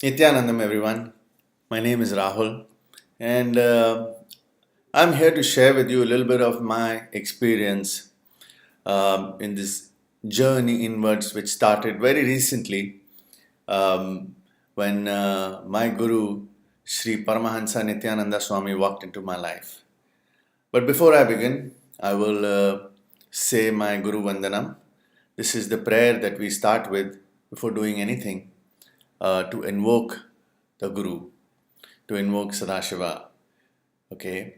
Nithyanandam, everyone. My name is Rahul, and I'm here to share with you a little bit of my experience in this journey inwards, which started very recently um, when my Guru, Sri Paramahansa Nithyananda Swami, walked into my life. But before I begin, I will say my Guru Vandanam. This is the prayer that we start with before doing anything to invoke the Guru, to invoke Sadashiva. Okay.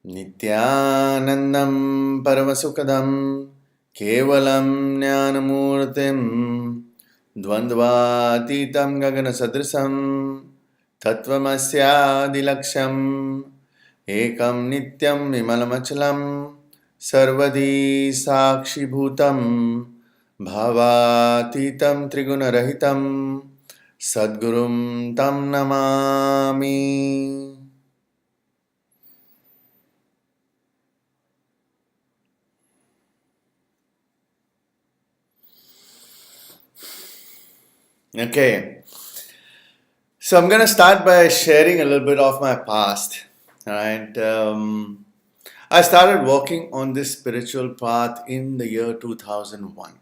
Nithyanandam Paramasukadam Kevalam Jnanamurtim Dvandvatitam Gagana Sadrisam Tattvamasya Ekam Nityam Vimalamachalam Sarvadi Sakshi Bhutam Bhavatitam Trigunarahitam Sadgurum Tam Namami. Okay, so I'm going to start by sharing a little bit of my past. All right. I started walking on this spiritual path in the year 2001.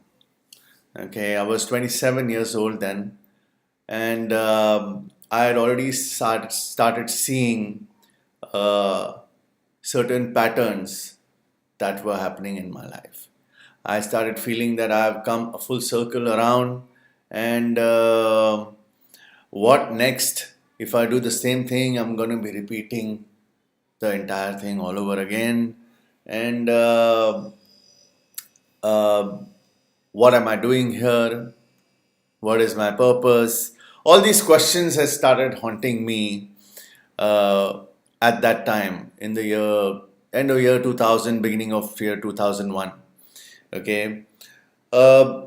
Okay, I was 27 years old then, and I had already started seeing uh, certain patterns that were happening in my life. I started feeling that I've come a full circle around, and what next? If I do the same thing, I'm going to be repeating the entire thing all over again. And uh, what am I doing here? What is my purpose? All these questions has started haunting me uh, at that time in the year end of year 2000, beginning of year 2001. Okay. Uh,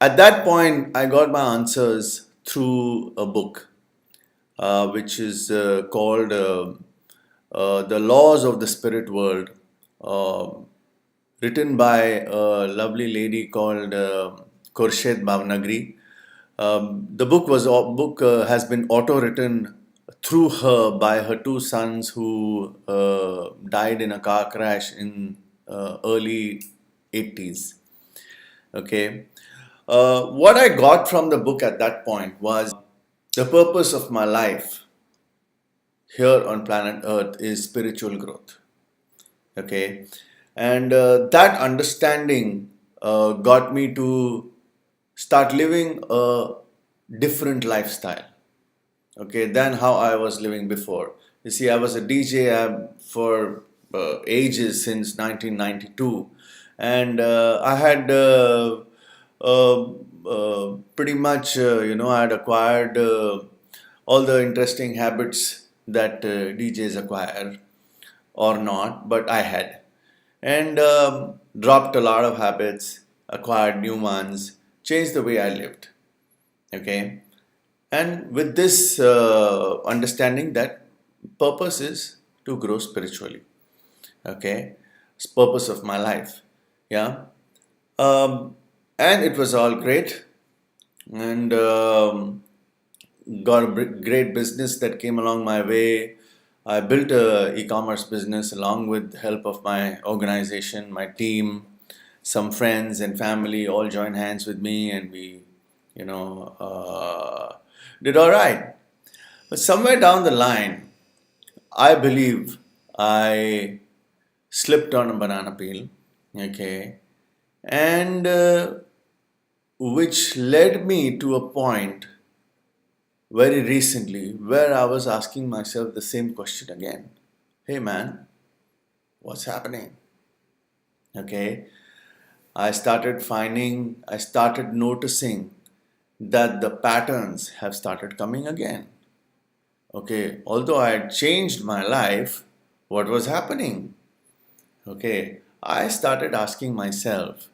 at that point, I got my answers through a book, which is called The Laws of the Spirit World, uh, written by a lovely lady called Khurshid Bhavnagri. The book has been auto-written through her by her two sons who died in a car crash in early 80s. Okay. What I got from the book at that point was the purpose of my life here on planet Earth is spiritual growth. Okay. And that understanding got me to start living a different lifestyle, okay, than how I was living before. You see, I was a DJ for ages since 1992, and I had pretty much, I had acquired all the interesting habits that DJs acquire or not, but I had. And dropped a lot of habits, acquired new ones, changed the way I lived. Okay. And with this understanding that purpose is to grow spiritually. Okay. It's purpose of my life. Yeah. Um, and it was all great. And got a great business that came along my way. I built a e-commerce business along with help of my organization, my team, some friends and family all joined hands with me, and we, did all right. But somewhere down the line, I believe I slipped on a banana peel, okay, and which led me to a point very recently where I was asking myself the same question again. Hey man, what's happening? Okay. I started noticing that the patterns have started coming again. Okay. Although I had changed my life, what was happening? Okay. I started asking myself,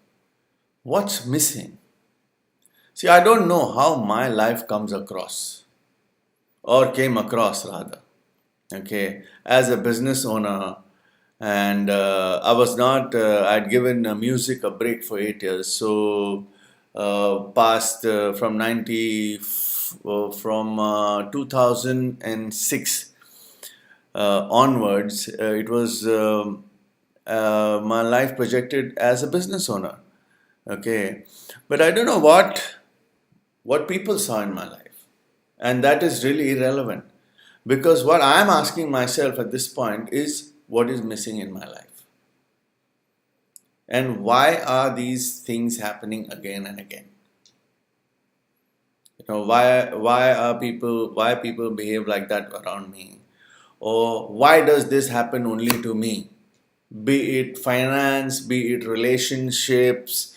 what's missing? See, I don't know how my life comes across or came across rather. Okay. As a business owner, And I was not. I'd given music a break for 8 years. So past from 2006 onwards, it was my life projected as a business owner. Okay, but I don't know what people saw in my life, and that is really irrelevant, because what I am asking myself at this point is what is missing in my life, and why are these things happening again and again. Why people behave like that around me, or why does this happen only to me, be it finance, be it relationships,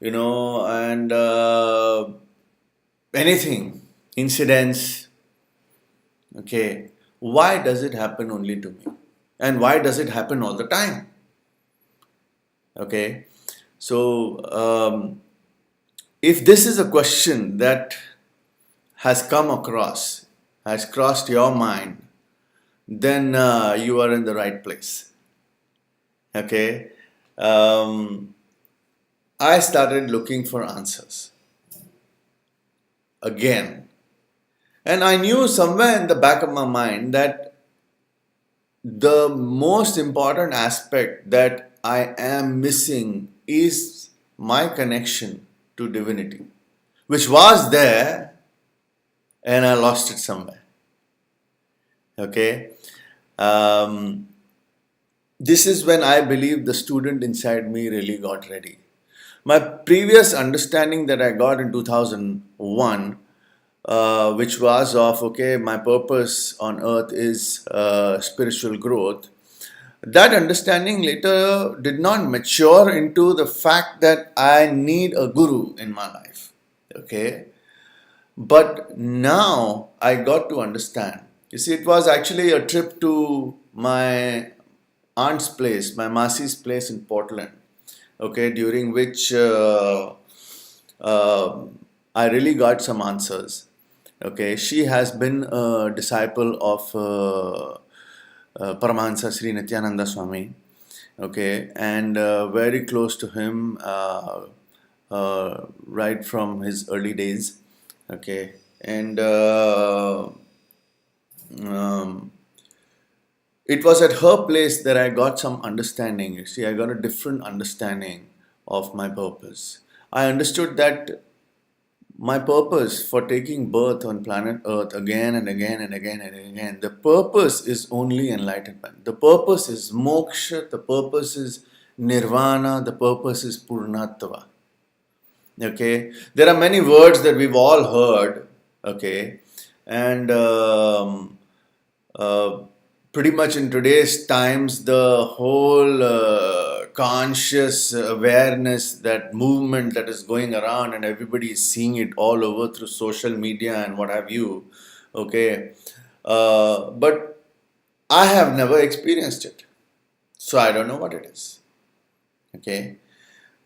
and anything, incidents. Okay, why does it happen only to me, and why does it happen all the time? Okay, so if this is a question that has come across, has crossed your mind, then you are in the right place. Okay, I started looking for answers again, and I knew somewhere in the back of my mind that the most important aspect that I am missing is my connection to divinity, which was there and I lost it somewhere. Okay. This is when I believe the student inside me really got ready. My previous understanding that I got in 2001, which was of, okay, my purpose on earth is spiritual growth. That understanding later did not mature into the fact that I need a guru in my life. Okay. But now I got to understand. You see, it was actually a trip to my aunt's place, my Masi's place in Portland. Okay, during which uh, I really got some answers. Okay, she has been a disciple of Paramahansa Sri Nithyananda Swami. Okay, and very close to him right from his early days. Okay, and um, it was at her place that I got some understanding. You see, I got a different understanding of my purpose. I understood that my purpose for taking birth on planet Earth again and again and again and again, the purpose is only enlightenment. The purpose is moksha, the purpose is nirvana, the purpose is purnatva. Okay, there are many words that we've all heard. Okay, and uh, pretty much in today's times, the whole conscious awareness, that movement that is going around, and everybody is seeing it all over through social media and what have you. Okay, but I have never experienced it, so I don't know what it is. Okay,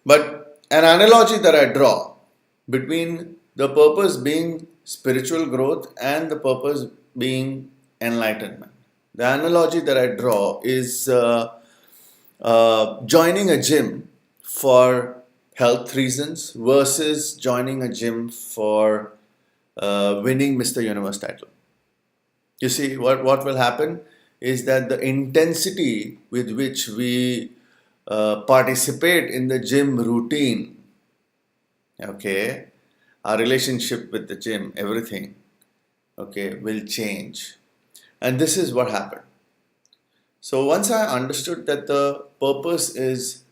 but an analogy that I draw between the purpose being spiritual growth and the purpose being enlightenment. The analogy that I draw is joining a gym for health reasons versus joining a gym for winning Mr. Universe title. You see, what will happen is that the intensity with which we participate in the gym routine, okay, our relationship with the gym, everything, okay, will change. And this is what happened. So once I understood that the purpose is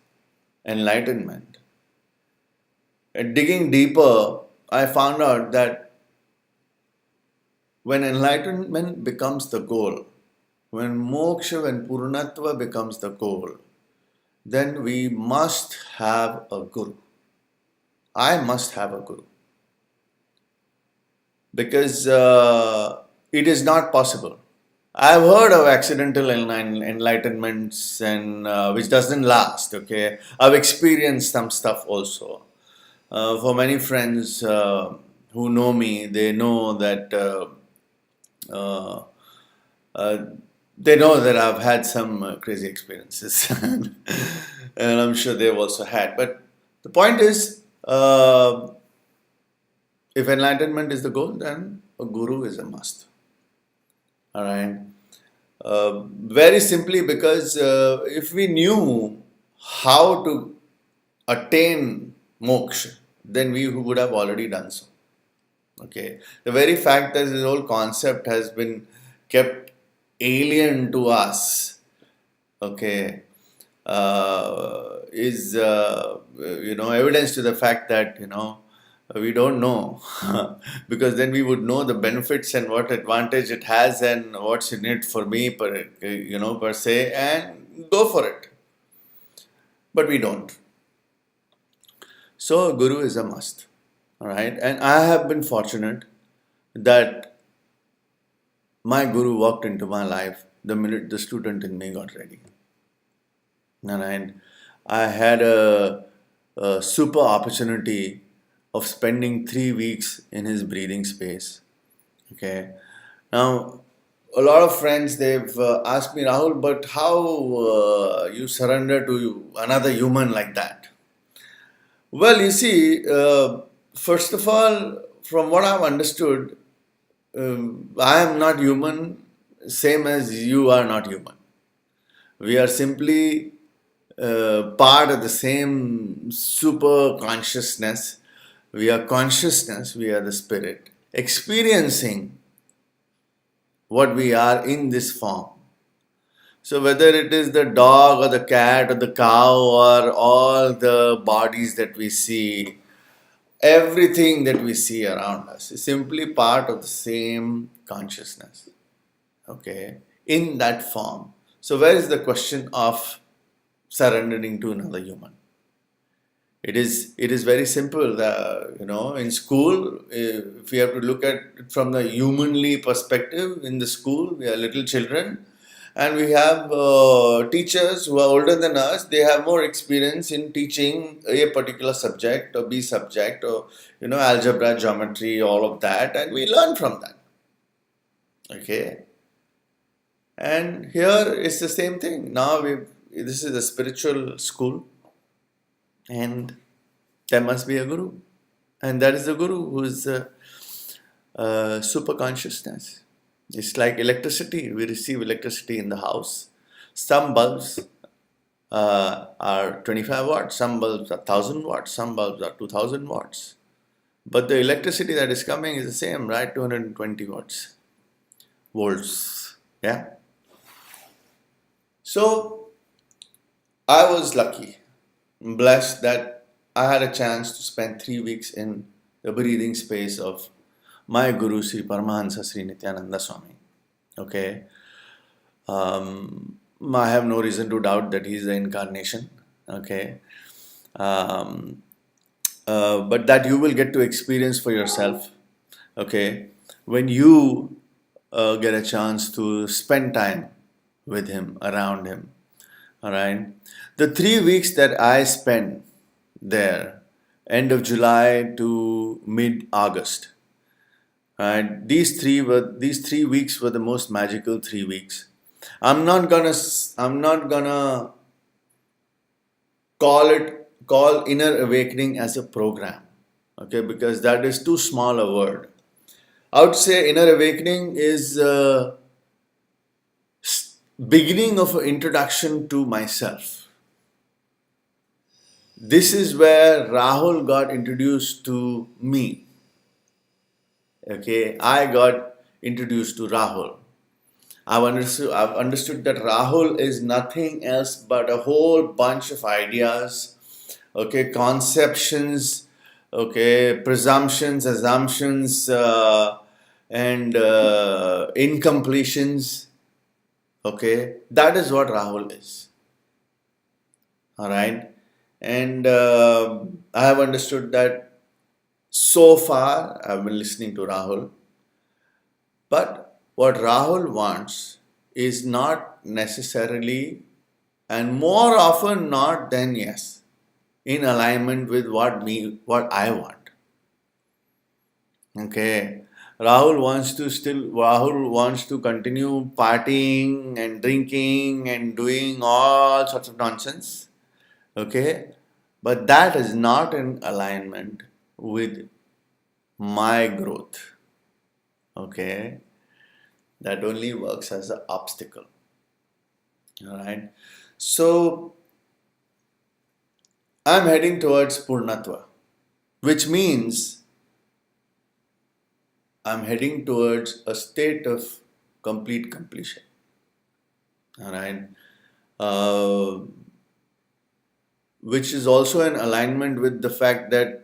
enlightenment, and digging deeper, I found out that when enlightenment becomes the goal, when moksha, when purnatva becomes the goal, then we must have a guru. I must have a guru. Because it is not possible. I've heard of accidental enlightenments and which doesn't last. Okay, I've experienced some stuff also. For many friends who know me, they know that uh, uh, they know that I've had some crazy experiences, and I'm sure they've also had. But the point is, if enlightenment is the goal, then a guru is a must. All right. Very simply because if we knew how to attain moksha, then we would have already done so. Okay. The very fact that this whole concept has been kept alien to us, okay, is evidence to the fact that we don't know because then we would know the benefits and what advantage it has and what's in it for me per se, and go for it, but we don't. So guru is a must. All right, and I have been fortunate that my guru walked into my life the minute the student in me got ready. And I had a super opportunity of spending 3 weeks in his breathing space. Okay. Now, a lot of friends, they've asked me, Rahul, but how you surrender to another human like that? Well, you see, first of all, from what I've understood, I am not human, same as you are not human. We are simply part of the same super consciousness. We are consciousness, we are the spirit, experiencing what we are in this form. So, whether it is the dog or the cat or the cow or all the bodies that we see, everything that we see around us is simply part of the same consciousness. Okay, in that form. So, where is the question of surrendering to another human? It is very simple. In school, if we have to look at it from the humanly perspective, in the school we are little children, and we have teachers who are older than us. They have more experience in teaching a particular subject or B subject or algebra, geometry, all of that, and we learn from that. Okay, and here it's the same thing. Now this is a spiritual school, and there must be a guru, and that is the guru who is super consciousness. It's like electricity. We receive electricity in the house. Some bulbs are 25 watts, some bulbs are 1000 watts, some bulbs are 2000 watts. But the electricity that is coming is the same, right? 220 watts, volts. Yeah. So I was lucky, blessed that I had a chance to spend 3 weeks in the breathing space of my Guru Sri Paramahansa Sri Nithyananda Swami. Okay. I have no reason to doubt that he is the incarnation. Okay. But that you will get to experience for yourself. Okay. When you get a chance to spend time with him, around him. All right. The 3 weeks that I spent there, end of July to mid-August. Right. These 3 weeks were the most magical 3 weeks. I'm not gonna call inner awakening as a program. Okay, because that is too small a word. I would say inner awakening is beginning of an introduction to myself. This is where Rahul got introduced to me. Okay, I got introduced to Rahul. I've understood that Rahul is nothing else but a whole bunch of ideas, okay, conceptions, okay, presumptions, assumptions, and incompletions. Okay, that is what Rahul is. All right, and I have understood that so far. I've been listening to Rahul, but what Rahul wants is not necessarily, and more often not than yes, in alignment with what I want. Okay, Rahul wants to continue partying and drinking and doing all sorts of nonsense. Okay? But that is not in alignment with my growth. Okay? That only works as an obstacle. Alright? So I'm heading towards Purnatva, which means I'm heading towards a state of complete completion. Alright? Uh, which is also in alignment with the fact that,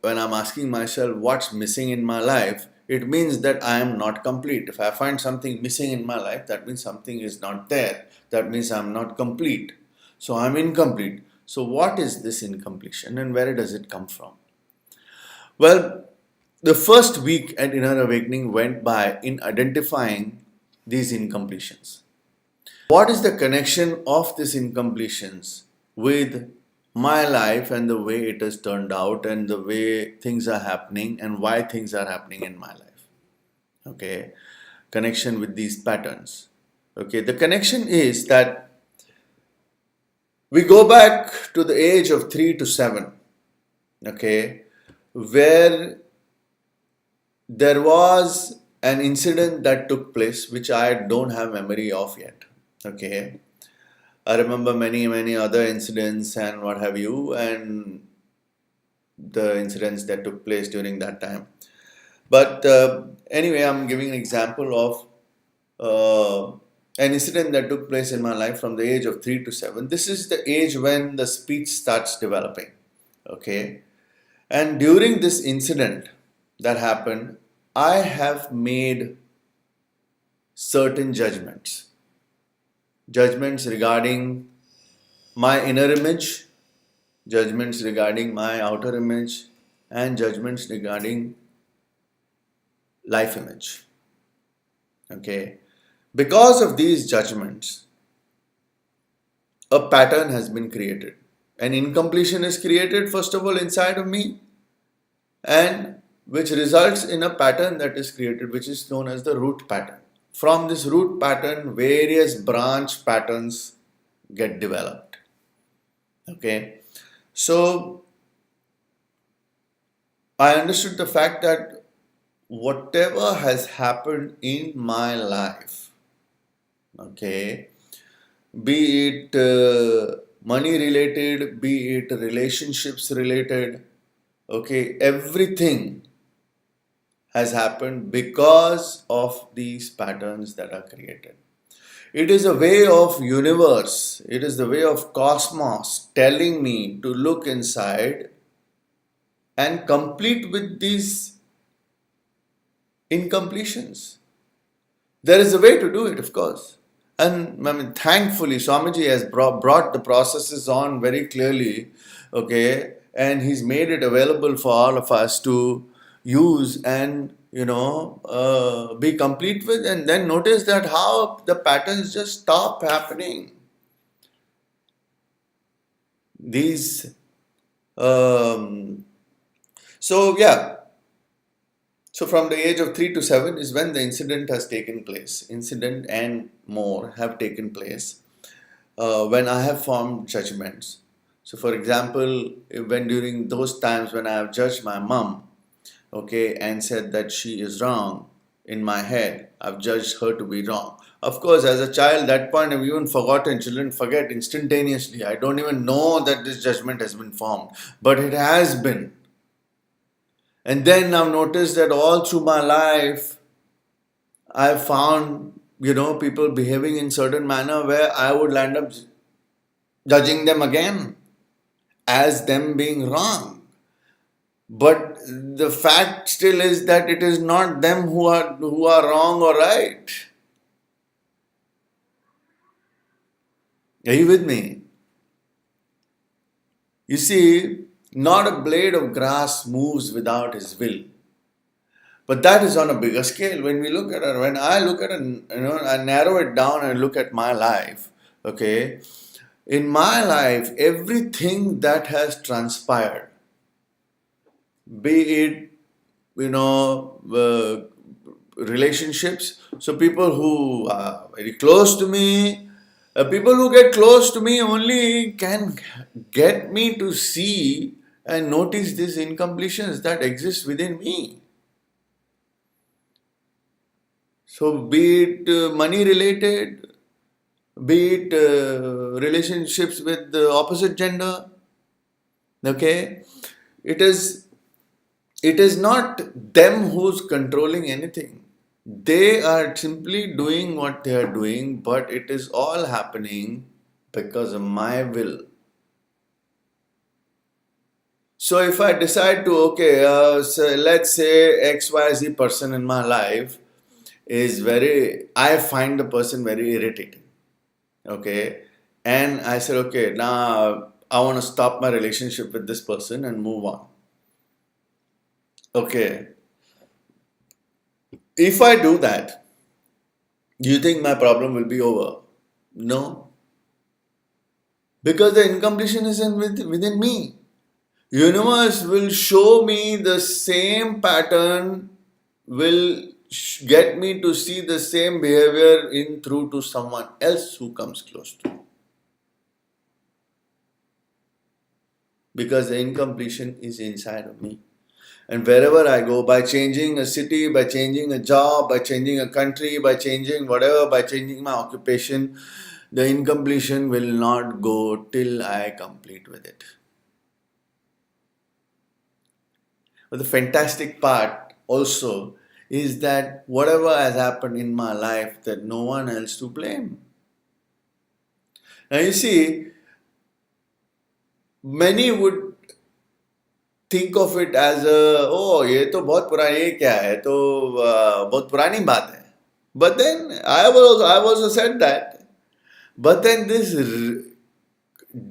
when I'm asking myself what's missing in my life, it means that I am not complete. If I find something missing in my life, that means something is not there. That means I'm not complete. So I'm incomplete. So what is this incompletion and where does it come from? Well, the first week at Inner Awakening went by in identifying these incompletions. What is the connection of these incompletions with my life and the way it has turned out and the way things are happening and why things are happening in my life? Okay, connection with these patterns. Okay, the connection is that we go back to the age of 3 to 7, okay, where there was an incident that took place which I don't have memory of yet. Okay, I remember many other incidents and what have you, and the incidents that took place during that time. But anyway, I'm giving an example of an incident that took place in my life from the age of 3 to 7. This is the age when the speech starts developing. Okay, and during this incident that happened, I have made certain judgments regarding my inner image, judgments regarding my outer image, and judgments regarding life image. Okay, because of these judgments, a pattern has been created. An incompletion is created, first of all, inside of me, and which results in a pattern that is created, which is known as the root pattern. From this root pattern, various branch patterns get developed. Okay, so I understood the fact that whatever has happened in my life, okay, be it money related, be it relationships related, okay, everything has happened because of these patterns that are created. It is a way of universe, it is the way of cosmos telling me to look inside and complete with these incompletions. There is a way to do it, of course. And I mean, thankfully, Swamiji has brought the processes on very clearly, okay, and he's made it available for all of us to use and be complete with, and then notice that how the patterns just stop happening. These, so yeah. So from the age of 3 to 7 is when the incident has taken place. Incident and more have taken place when I have formed judgments. So for example, when during those times when I have judged my mom, okay, and said that she is wrong in my head, I've judged her to be wrong. Of course, as a child, that point I've even forgotten. Children forget instantaneously. I don't even know that this judgment has been formed, but it has been. And then I've noticed that all through my life, I've found, people behaving in certain manner where I would land up judging them again as them being wrong. But the fact still is that it is not them who are wrong or right. Are you with me? You see, not a blade of grass moves without his will. But that is on a bigger scale. When I look at it, I narrow it down and look at my life. Okay, in my life, everything that has transpired, be it relationships. So people who are very close to me, people who get close to me only can get me to see and notice these incompletions that exist within me. So be it money related, be it relationships with the opposite gender, okay, it is not them who's controlling anything. They are simply doing what they are doing, but it is all happening because of my will. So if I decide to, okay, so let's say XYZ person in my life I find the person very irritating. Okay. And I said, okay, now I want to stop my relationship with this person and move on. Okay. If I do that, do you think my problem will be over? No. Because the incompletion is within me. Universe will show me the same pattern, will get me to see the same behavior in through to someone else who comes close to me. Because the incompletion is inside of me. And wherever I go, by changing a city, by changing a job, by changing a country, by changing whatever, by changing my occupation, the incompletion will not go till I complete with it. But the fantastic part also is that whatever has happened in my life, that no one else to blame. Now you see, many would think of it as ये तो बहुत पुरानी, ये क्या है, तो बहुत पुरानी बात है. But then I've also said that. But then this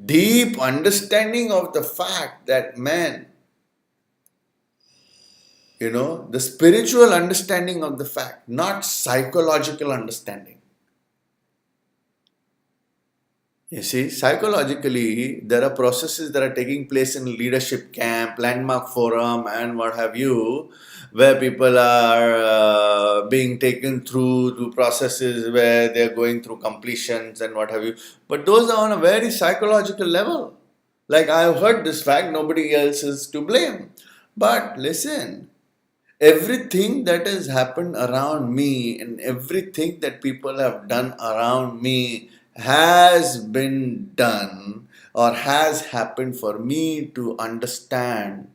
deep understanding of the fact that man, the spiritual understanding of the fact, not psychological understanding. You see, psychologically, there are processes that are taking place in leadership camp, landmark forum, and what have you, where people are being taken through processes where they're going through completions and what have you. But those are on a very psychological level. Like I've heard this fact, nobody else is to blame. But listen, everything that has happened around me and everything that people have done around me has been done or has happened for me to understand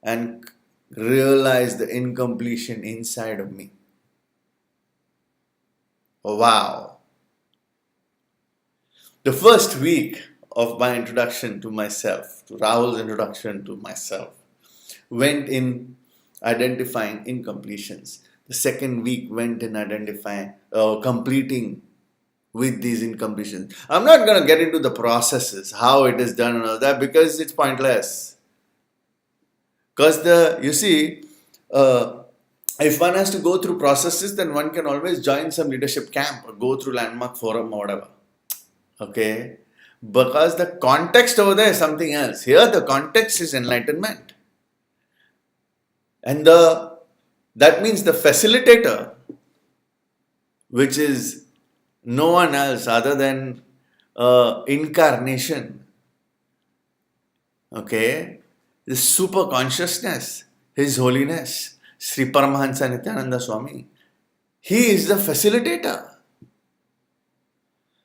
and realize the incompletion inside of me. Wow. The first week of my introduction to myself, to Rahul's introduction to myself, went in identifying incompletions. The second week went in identifying, completing with these incompletions. I'm not going to get into the processes, how it is done and all that, because it's pointless. Because you see, if one has to go through processes, then one can always join some leadership camp or go through landmark forum or whatever. Okay? Because the context over there is something else. Here the context is enlightenment. And that means the facilitator, which is no one else other than incarnation, okay, the super consciousness, His Holiness, Sri Paramahansa Nithyananda Swami, he is the facilitator.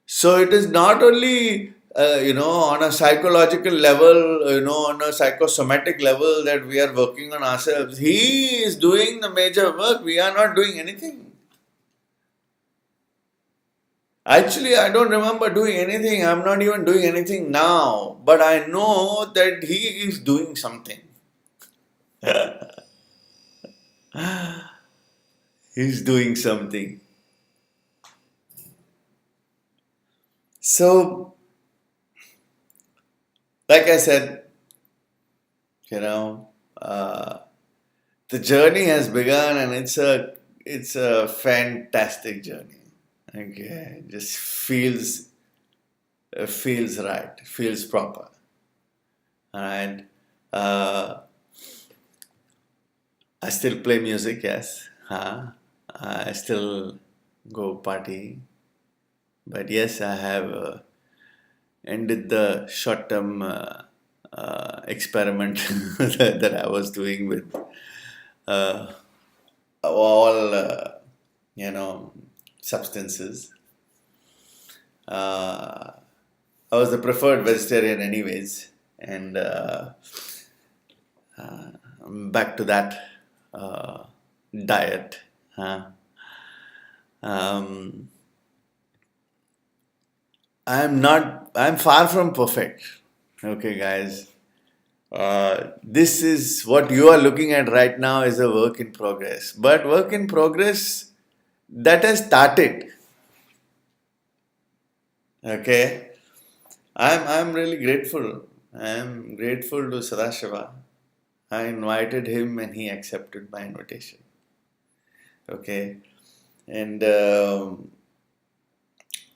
So it is not only on a psychological level, on a psychosomatic level that we are working on ourselves. He is doing the major work. We are not doing anything. Actually, I don't remember doing anything. I'm not even doing anything now. But I know that he is doing something. He's doing something. So, like I said, the journey has begun and it's a fantastic journey. Okay, it just feels right, feels proper. And I still play music, yes. I still go party. But yes, I have ended the short-term experiment that I was doing with uh, all, you know, substances. Uh, I was the preferred vegetarian, anyways, and I'm back to that uh, diet. Huh? Um, I'm far from perfect. Okay, guys. This is what you are looking at right now is a work in progress. But work in progress that has started. Okay. I'm really grateful. I'm grateful to Sadashiva. I invited him and he accepted my invitation. Okay. And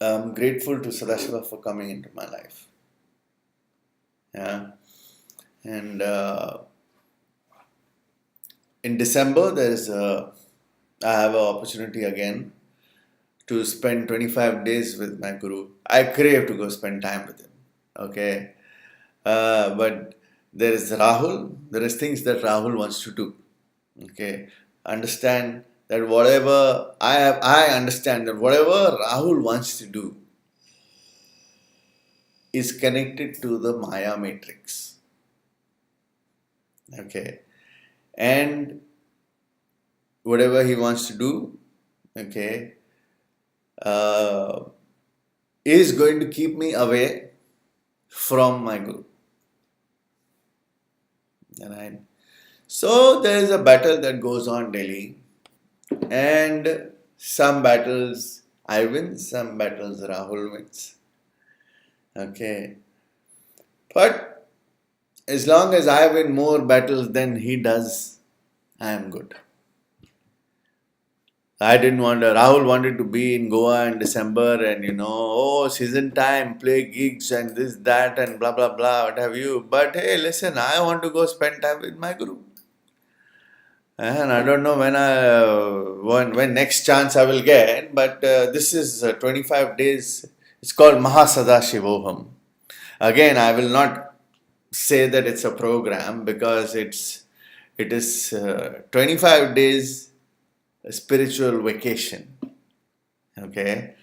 I'm grateful to Sadashiva for coming into my life. Yeah. And in December, I have an opportunity again to spend 25 days with my guru. I crave to go spend time with him. Okay. But there is Rahul. There is things that Rahul wants to do. Okay. Understand that I understand that whatever Rahul wants to do is connected to the Maya matrix. Okay. And whatever he wants to do, okay, uh, is going to keep me away from my guru. Right? So there is a battle that goes on daily, and some battles I win, some battles Rahul wins. Okay, but as long as I win more battles than he does, I am good. I didn't want to. Rahul wanted to be in Goa in December and season time, play gigs and this, that, and blah, blah, blah, what have you. But hey, listen, I want to go spend time with my guru. And I don't know when next chance I will get, but this is 25 days. It's called mahasadashivoham. Again, I will not say that it's a program because it is 25 days spiritual vacation. Okay,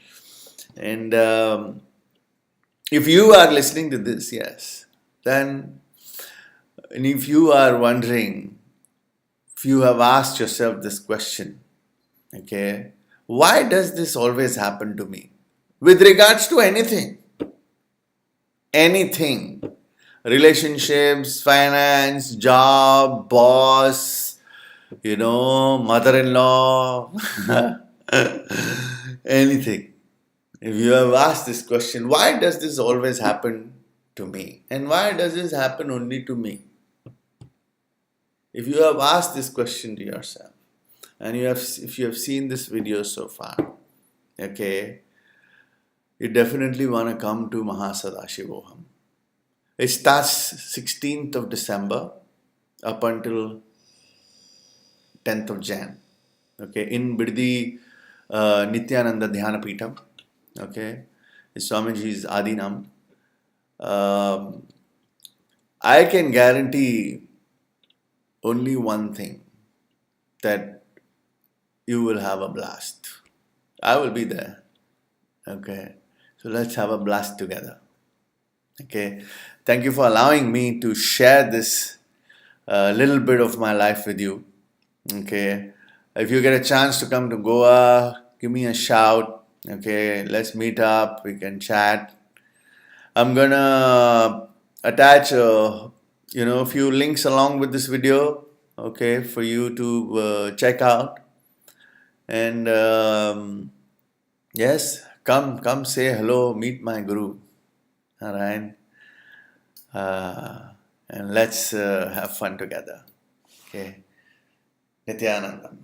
and if you are listening to this, yes, then, and if you are wondering, if you have asked yourself this question, okay, why does this always happen to me? With regards to anything, relationships, finance, job, boss, mother-in-law, anything. If you have asked this question, why does this always happen to me? And why does this happen only to me? If you have asked this question to yourself, and if you have seen this video so far, okay, you definitely want to come to mahasadashivoham. It starts 16th of December up until 10th of Jan. Okay, in Biddi Nithyananda Dhyanapitham. Okay, Swamiji's Adinam. I can guarantee only one thing, that you will have a blast. I will be there. Okay, so let's have a blast together. Okay, thank you for allowing me to share this little bit of my life with you. Okay, if you get a chance to come to Goa, give me a shout. Okay, let's meet up. We can chat. I'm gonna attach a few links along with this video. Okay, for you to check out. And yes, come say hello, meet my guru. All right, and let's have fun together. Okay, Nithyanandam.